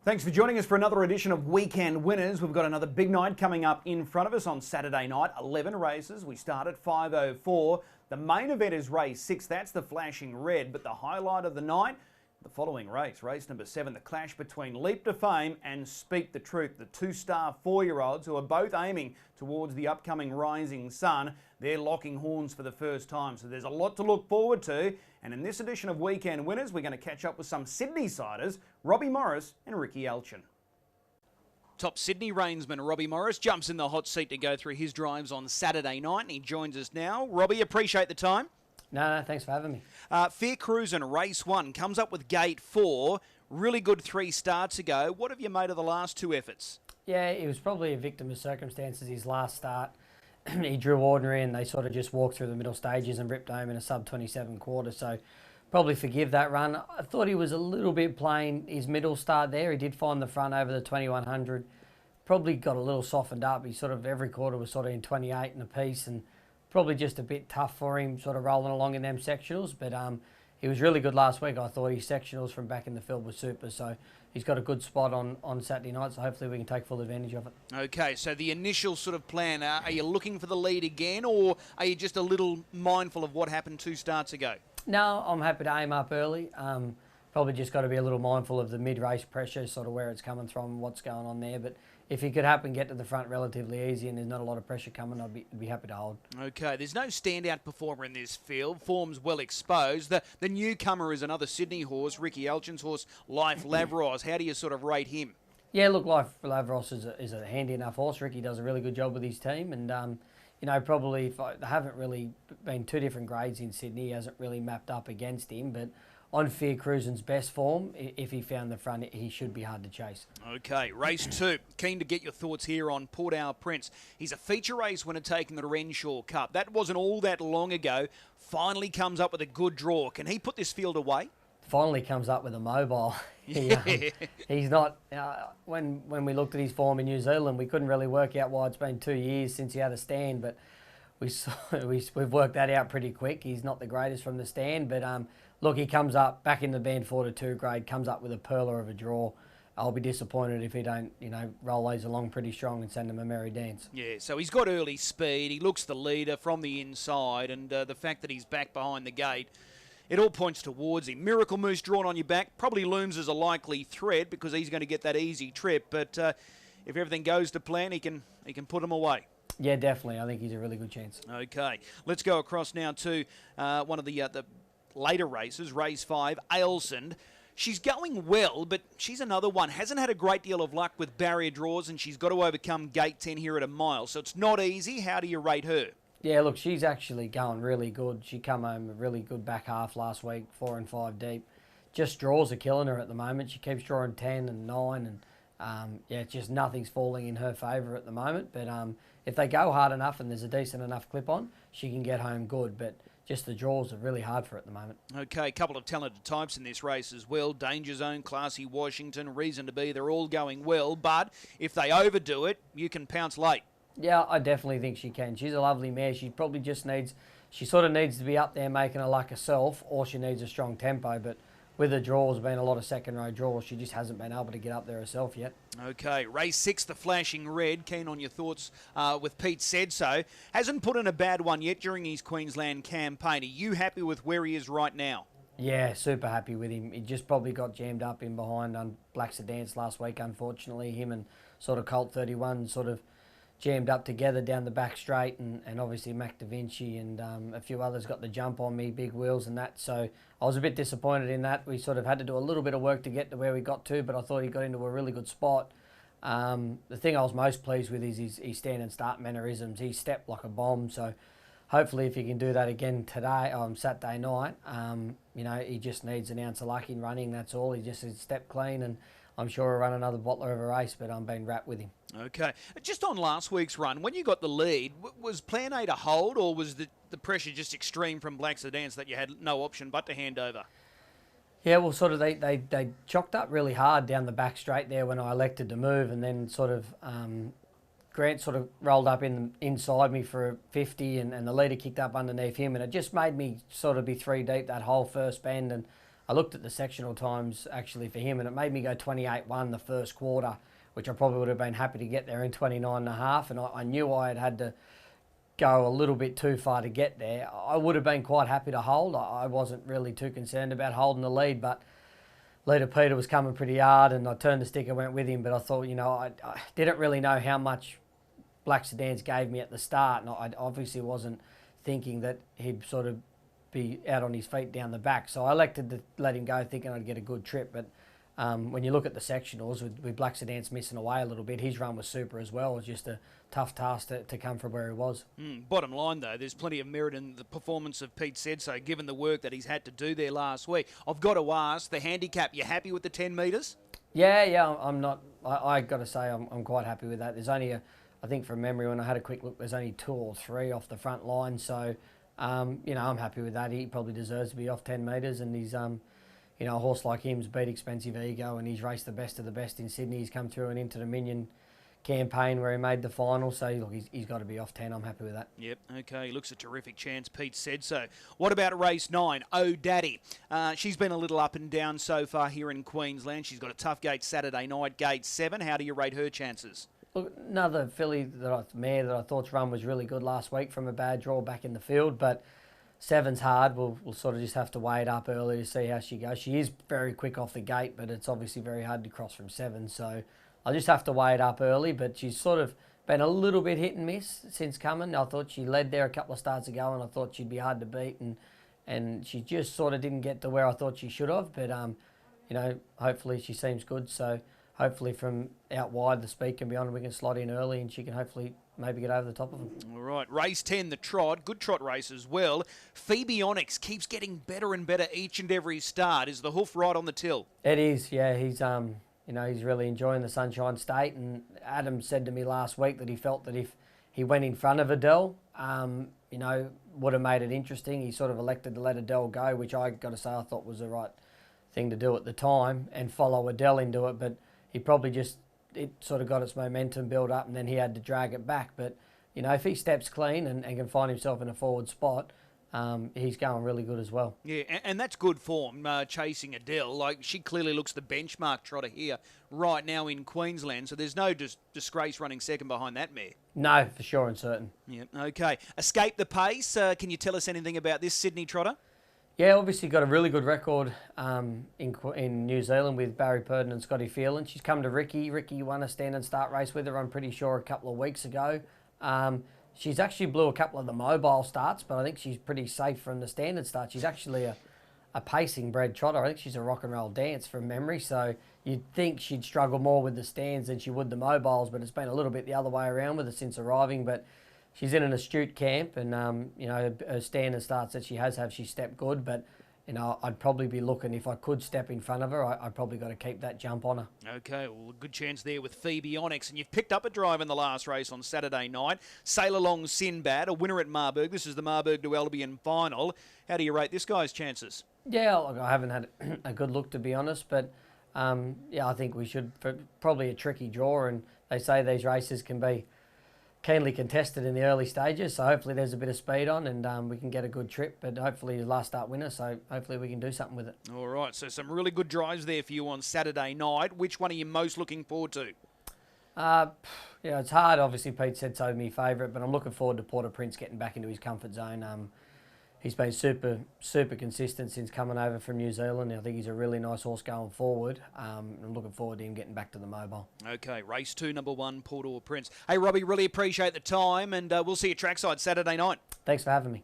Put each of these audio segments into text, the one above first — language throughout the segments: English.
Thanks for joining us for another edition of Weekend Winners. We've got another big night coming up in front of us on Saturday night. 11 races. We start at 5:04. The main event is race 6. That's the Flashing Red. But the highlight of the night, the following race, race number 7, the clash between Leap to Fame and Speak the Truth, the two-star 4-year-olds who are both aiming towards the upcoming rising sun. They're locking horns for the first time, so there's a lot to look forward to. And in this edition of Weekend Winners, we're going to catch up with some Sydney-siders, Robbie Morris and Rickie Alchin. Top Sydney reinsman Robbie Morris jumps in the hot seat to go through his drives on Saturday night, and he joins us now. Robbie, appreciate the time. No, thanks for having me. Fair Cruisin' Race 1 comes up with gate 4. Really good 3 starts ago. What have you made of the last 2 efforts? Yeah, he was probably a victim of circumstances his last start. He drew ordinary and they sort of just walked through the middle stages and ripped home in a sub-27 quarter. So probably forgive that run. I thought he was a little bit plain his middle start there. He did find the front over the 2100. Probably got a little softened up. He sort of every quarter was sort of in 28 and a piece, and probably just a bit tough for him sort of rolling along in them sectionals. But he was really good last week. I thought his sectionals from back in the field were super. So he's got a good spot on Saturday night, so hopefully we can take full advantage of it. Okay, so the initial sort of plan, are you looking for the lead again, or are you just a little mindful of what happened 2 starts ago? No, I'm happy to aim up early. Probably just got to be a little mindful of the mid-race pressure, sort of where it's coming from, what's going on there. But if he could happen get to the front relatively easy and there's not a lot of pressure coming, I'd be happy to hold. Okay, there's no standout performer in this field. Form's well exposed. The newcomer is another Sydney horse, Rickie Alchin's horse, Life Lavros. How do you sort of rate him? Yeah, look, Life Lavros is a handy enough horse. Rickie does a really good job with his team, and you know, probably they haven't really been 2 different grades in Sydney. He hasn't really mapped up against him, but on Fair Cruisin's best form, if he found the front, he should be hard to chase. Okay, race 2. Keen to get your thoughts here on Port Prince. He's a feature race winner taking the Renshaw Cup. That wasn't all that long ago. Finally comes up with a good draw. Can he put this field away? Finally comes up with a mobile. He's not. When we looked at his form in New Zealand, we couldn't really work out why it's been 2 years since he had a stand, but we've worked that out pretty quick. He's not the greatest from the stand, but look, he comes up back in the band 4 to 2 grade, comes up with a pearler of a draw. I'll be disappointed if he don't, roll those along pretty strong and send him a merry dance. Yeah, so he's got early speed. He looks the leader from the inside, and the fact that he's back behind the gate, it all points towards him. Miracle Moose drawn on your back probably looms as a likely threat because he's going to get that easy trip. But if everything goes to plan, he can put him away. Yeah, definitely. I think he's a really good chance. Okay, let's go across now to one of the later races, race 5, Alchin. She's going well, but she's another one. Hasn't had a great deal of luck with barrier draws, and she's got to overcome gate 10 here at a mile. So it's not easy. How do you rate her? Yeah, look, she's actually going really good. She come home a really good back half last week, 4 and 5 deep. Just draws are killing her at the moment. She keeps drawing 10 and 9, and yeah, just nothing's falling in her favour at the moment. But if they go hard enough and there's a decent enough clip on, she can get home good. But just the draws are really hard for her at the moment. Okay, a couple of talented types in this race as well. Danger Zone, Classy Washington, Reason to Be, they're all going well. But if they overdo it, you can pounce late. Yeah, I definitely think she can. She's a lovely mare. She probably just she sort of needs to be up there making a luck herself, or she needs a strong tempo. But with the draws, being a lot of second row draws, she just hasn't been able to get up there herself yet. Okay, race 6, the Flashing Red. Keen on your thoughts with Pete Said So. Hasn't put in a bad one yet during his Queensland campaign. Are you happy with where he is right now? Yeah, super happy with him. He just probably got jammed up in behind on Black Sedance last week, unfortunately. Him and sort of Colt 31 sort of jammed up together down the back straight, and obviously Mac Da Vinci and a few others got the jump on me, big wheels and that. So I was a bit disappointed in that. We sort of had to do a little bit of work to get to where we got to, but I thought he got into a really good spot. The thing I was most pleased with is his stand and start mannerisms. He stepped like a bomb, so hopefully if he can do that again today, on Saturday night, he just needs an ounce of luck in running, that's all. He just needs to step clean, and I'm sure he'll run another bottler of a race, but I'm being wrapped with him. Okay. Just on last week's run, when you got the lead, was plan A to hold, or was the pressure just extreme from Black Sedance that you had no option but to hand over? Yeah, well, sort of they chocked up really hard down the back straight there when I elected to move, and then sort of Grant sort of rolled up inside me for a 50, and the leader kicked up underneath him, and it just made me sort of be 3 deep that whole first bend, and I looked at the sectional times actually for him, and it made me go 28-1 the first quarter, which I probably would have been happy to get there in 29.5, and I knew I had to go a little bit too far to get there. I would have been quite happy to hold. I wasn't really too concerned about holding the lead, but Leader Peter was coming pretty hard, and I turned the stick and went with him, but I thought, I didn't really know how much Black Sedans gave me at the start, and I obviously wasn't thinking that he'd sort of be out on his feet down the back. So I elected to let him go thinking I'd get a good trip. But when you look at the sectionals, with Black Sedans missing away a little bit, his run was super as well. It was just a tough task to come from where he was. Bottom line, though, there's plenty of merit in the performance of Pete Sedso, given the work that he's had to do there last week. I've got to ask, the handicap, you happy with the 10 metres? Yeah, I'm not. I got to say I'm quite happy with that. There's only I think from memory, when I had a quick look, there's only 2 or 3 off the front line. So, I'm happy with that. He probably deserves to be off 10 metres, and he's, a horse like him's beat Expensive Ego, and he's raced the best of the best in Sydney. He's come through an Inter-Dominion campaign where he made the final, so look, he's got to be off 10. I'm happy with that. Yep, okay, looks a terrific chance, Pete said so. What about race 9, Oh Daddy? She's been a little up and down so far here in Queensland. She's got a tough gate Saturday night, gate 7. How do you rate her chances? Look, another mare that I thought's run was really good last week from a bad draw back in the field, but 7's hard. We'll sort of just have to weigh it up early to see how she goes. She is very quick off the gate, but it's obviously very hard to cross from 7, so I'll just have to weigh it up early. But she's sort of been a little bit hit and miss since coming. I thought she led there a couple of starts ago, and I thought she'd be hard to beat, and she just sort of didn't get to where I thought she should have. But hopefully she seems good. So hopefully from out wide the speed can be on, and we can slot in early, and she can hopefully maybe get over the top of them. All right, race 10, the trot, good trot race as well. Phoebe Onyx keeps getting better and better each and every start. Is the hoof right on the till? It is, yeah. He's he's really enjoying the Sunshine State, and Adam said to me last week that he felt that if he went in front of Adele, would have made it interesting. He sort of elected to let Adele go, which I got to say I thought was the right thing to do at the time, and follow Adele into it, but he probably it sort of got its momentum built up, and then he had to drag it back. But, if he steps clean and can find himself in a forward spot, he's going really good as well. Yeah, and that's good form, chasing Adele. Like, she clearly looks the benchmark trotter here right now in Queensland, so there's no disgrace running second behind that mare. No, for sure and certain. Yeah, okay. Escape the Pace. Can you tell us anything about this Sydney trotter? Yeah, obviously got a really good record in New Zealand with Barry Purdon and Scotty Phelan. She's come to Rickie. Rickie won a stand and start race with her, I'm pretty sure, a couple of weeks ago. She's actually blew a couple of the mobile starts, but I think she's pretty safe from the standard start. She's actually a pacing bred trotter. I think she's a rock and roll dance from memory, so you'd think she'd struggle more with the stands than she would the mobiles, but it's been a little bit the other way around with her since arriving. But she's in an astute camp, and her stand and starts that she has she's stepped good. But I'd probably be looking, if I could step in front of her, I probably got to keep that jump on her. Okay, well, a good chance there with Phoebe Onyx, and you've picked up a drive in the last race on Saturday night. Sail Along Sinbad, a winner at Marburg. This is the Marburg to Albion final. How do you rate this guy's chances? Yeah, look, I haven't had a good look, to be honest, but I think we should, probably a tricky draw, and they say these races can be keenly contested in the early stages, so hopefully there's a bit of speed on, and we can get a good trip, but hopefully the last start winner, so hopefully we can do something with it. All right, so some really good drives there for you on Saturday night. Which one are you most looking forward to? It's hard. Obviously, Pete said so, my favourite, but I'm looking forward to Port-au-Prince getting back into his comfort zone. He's been super consistent since coming over from New Zealand. I think he's a really nice horse going forward. I'm looking forward to him getting back to the mobile. Okay, race 2, number 1, Port-au-Prince. Hey, Robbie, really appreciate the time, and we'll see you trackside Saturday night. Thanks for having me.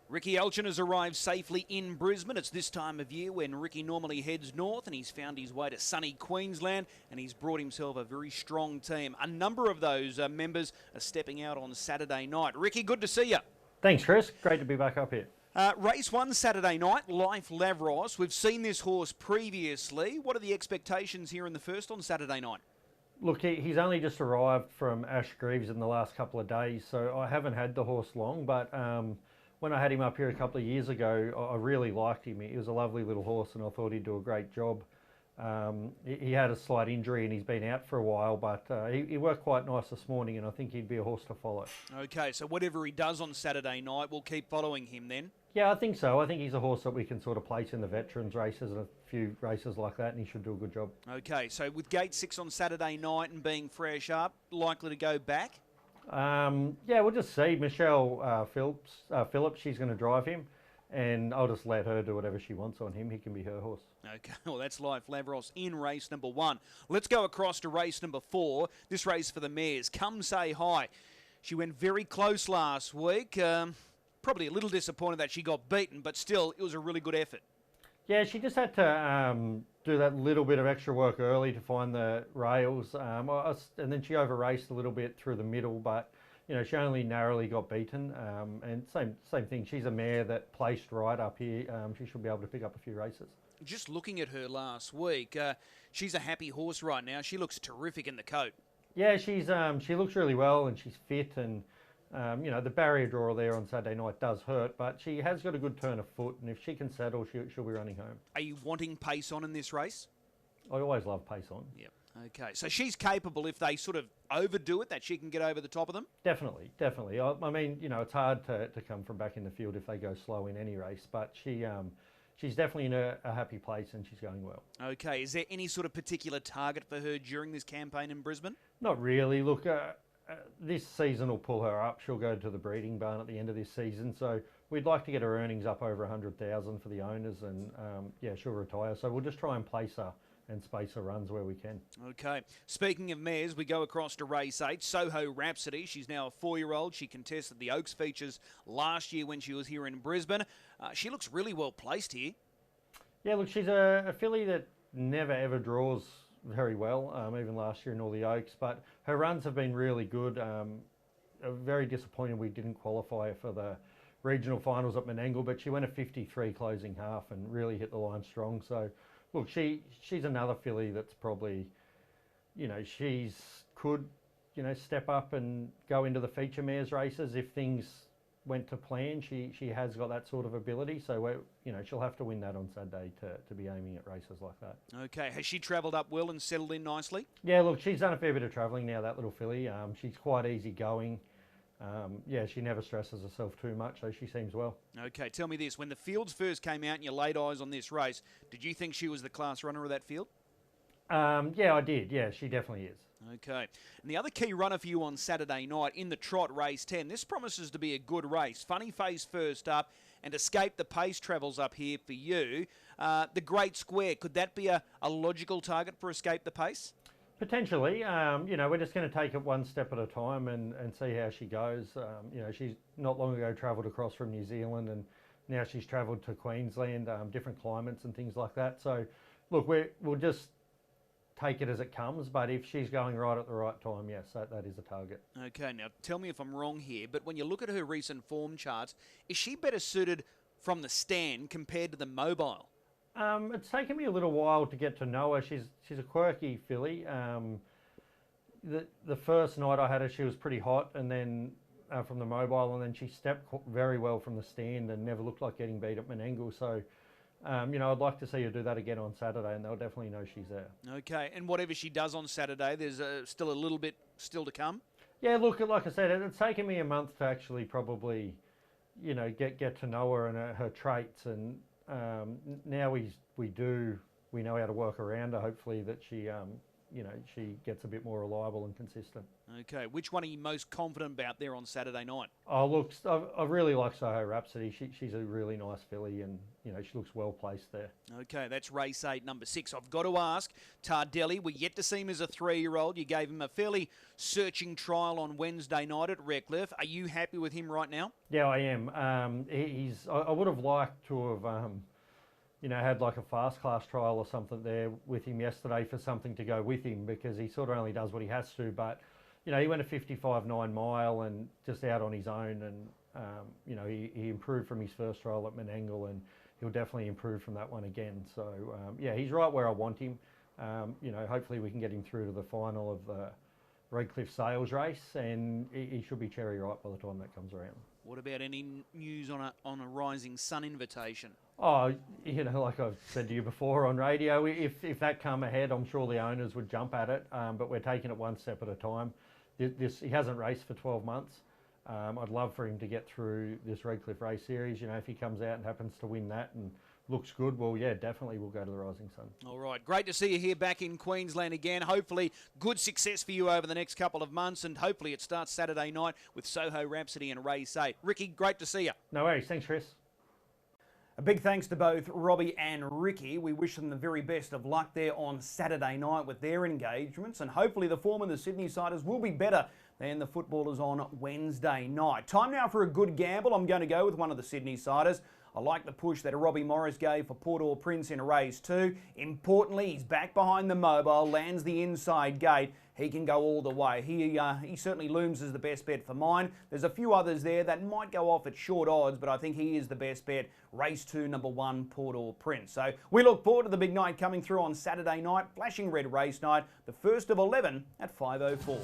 Rickie Alchin has arrived safely in Brisbane. It's this time of year when Rickie normally heads north, and he's found his way to sunny Queensland, and he's brought himself a very strong team. A number of those members are stepping out on Saturday night. Rickie, good to see you. Thanks, Chris. Great to be back up here. Race 1 Saturday night, Life Lavros. We've seen this horse previously. What are the expectations here in the first on Saturday night? Look, he's only just arrived from Ash Greaves in the last couple of days, so I haven't had the horse long, but when I had him up here a couple of years ago, I really liked him. He was a lovely little horse, and I thought he'd do a great job. He had a slight injury and he's been out for a while, but he worked quite nice this morning, and I think he'd be a horse to follow. Okay, so whatever he does on Saturday night, we'll keep following him then? Yeah, I think so. I think he's a horse that we can sort of place in the veterans races and a few races like that, and he should do a good job. Okay, so with gate 6 on Saturday night and being fresh up, likely to go back? Yeah, we'll just see. Michelle Phillips, she's going to drive him, and I'll just let her do whatever she wants on him. He can be her horse. Okay, well, that's Life Lavros in race number 1. Let's go across to race number 4. This race for the mares. Come Say Hi. She went very close last week. Probably a little disappointed that she got beaten, but still, it was a really good effort. Yeah, she just had to do that little bit of extra work early to find the rails, and then she over-raced a little bit through the middle, but she only narrowly got beaten. And same thing, she's a mare that placed right up here. She should be able to pick up a few races. Just looking at her last week, she's a happy horse right now. She looks terrific in the coat. Yeah, she looks really well and she's fit, and the barrier draw there on Saturday night does hurt, but she has got a good turn of foot, and if she can settle, she'll be running home. Are you wanting pace on in this race? I always love pace on. Yep. Okay, so she's capable, if they sort of overdo it, that she can get over the top of them? Definitely. I mean, it's hard to come from back in the field if they go slow in any race, but she's definitely in a happy place and she's going well. Okay, is there any sort of particular target for her during this campaign in Brisbane? Not really. Look, this season will pull her up. She'll go to the breeding barn at the end of this season, so we'd like to get her earnings up over 100,000 for the owners, and she'll retire. So we'll just try and place her and space her runs where we can. Okay. Speaking of mares, we go across to race 8, Soho Rhapsody. She's now a 4-year-old. She contested the Oaks Features last year when she was here in Brisbane. She looks really well placed here. Yeah, look, she's a filly that never ever draws very well, even last year in all the Oaks, but her runs have been really good. Very disappointed we didn't qualify for the regional finals at Menangle, but she went a 53 closing half and really hit the line strong. So look, she's another filly that's probably, she's could, step up and go into the feature mares races if things went to plan. She has got that sort of ability, so she'll have to win that on Saturday to be aiming at races like that. Okay, has she travelled up well and settled in nicely? Yeah, look, she's done a fair bit of travelling now, that little filly. She's quite easy going. She never stresses herself too much, so she seems well. Okay, tell me this, when the fields first came out and you laid eyes on this race, did you think she was the class runner of that field? Yeah, I did. Yeah, she definitely is. Okay. And the other key runner for you on Saturday night in the trot race 10, this promises to be a good race. Funny Face first up and Escape the Pace travels up here for you. The Great Square, could that be a logical target for Escape the Pace? Potentially. We're just going to take it one step at a time and see how she goes. She's not long ago travelled across from New Zealand, and now she's travelled to Queensland, different climates and things like that. So, look, we'll just take it as it comes, but if she's going right at the right time, yes, that is a target. Okay, now tell me if I'm wrong here, but when you look at her recent form charts, is she better suited from the stand compared to the mobile? It's taken me a little while to get to know her. She's a quirky filly. The first night I had her, she was pretty hot, and then from the mobile, and then she stepped very well from the stand and never looked like getting beat at Menangle. So, I'd like to see her do that again on Saturday, and they'll definitely know she's there. Okay, and whatever she does on Saturday, there's still a little bit still to come? Yeah, look, like I said, it's taken me a month to actually probably, get to know her and her traits, and now we know how to work around her. Hopefully that she gets a bit more reliable and consistent. Okay, which one are you most confident about there on Saturday night? Oh, look, I really like Soho Rhapsody. She's a really nice filly, and she looks well placed there. Okay, that's race 8, number 6. I've got to ask, Tardelli, we're yet to see him as a 3-year-old. You gave him a fairly searching trial on Wednesday night at Redcliffe. Are you happy with him right now? Yeah, I am. I would have liked to have had like a fast class trial or something there with him yesterday for something to go with him, because he sort of only does what he has to. But, he went a 55.9 mile and just out on his own, and, he improved from his first trial at Menangle, and he'll definitely improve from that one again. So, he's right where I want him. Hopefully we can get him through to the final of the Redcliffe Sales race, and he should be cherry ripe by the time that comes around. What about any news on a Rising Sun invitation? Oh, like I've said to you before on radio, if that come ahead, I'm sure the owners would jump at it, but we're taking it one step at a time. He hasn't raced for 12 months. I'd love for him to get through this Redcliffe Race Series. You know, if he comes out and happens to win that and looks good, well, yeah, definitely we'll go to the Rising Sun. All right, great to see you here back in Queensland again. Hopefully good success for you over the next couple of months, and hopefully it starts Saturday night with Soho Rhapsody and Race 8. Rickie, great to see you. No worries. Thanks, Chris. A big thanks to both Robbie and Rickie. We wish them the very best of luck there on Saturday night with their engagements, and hopefully the form of the Sydney Siders will be better than the footballers on Wednesday night. Time now for a good gamble. I'm going to go with one of the Sydney Siders. I like the push that Robbie Morris gave for Port au Prince in race 2. Importantly, he's back behind the mobile, lands the inside gate. He can go all the way. He certainly looms as the best bet for mine. There's a few others there that might go off at short odds, but I think he is the best bet. Race 2, number 1, Port au Prince. So we look forward to the big night coming through on Saturday night. Flashing red race night, the first of 11 at 5:04.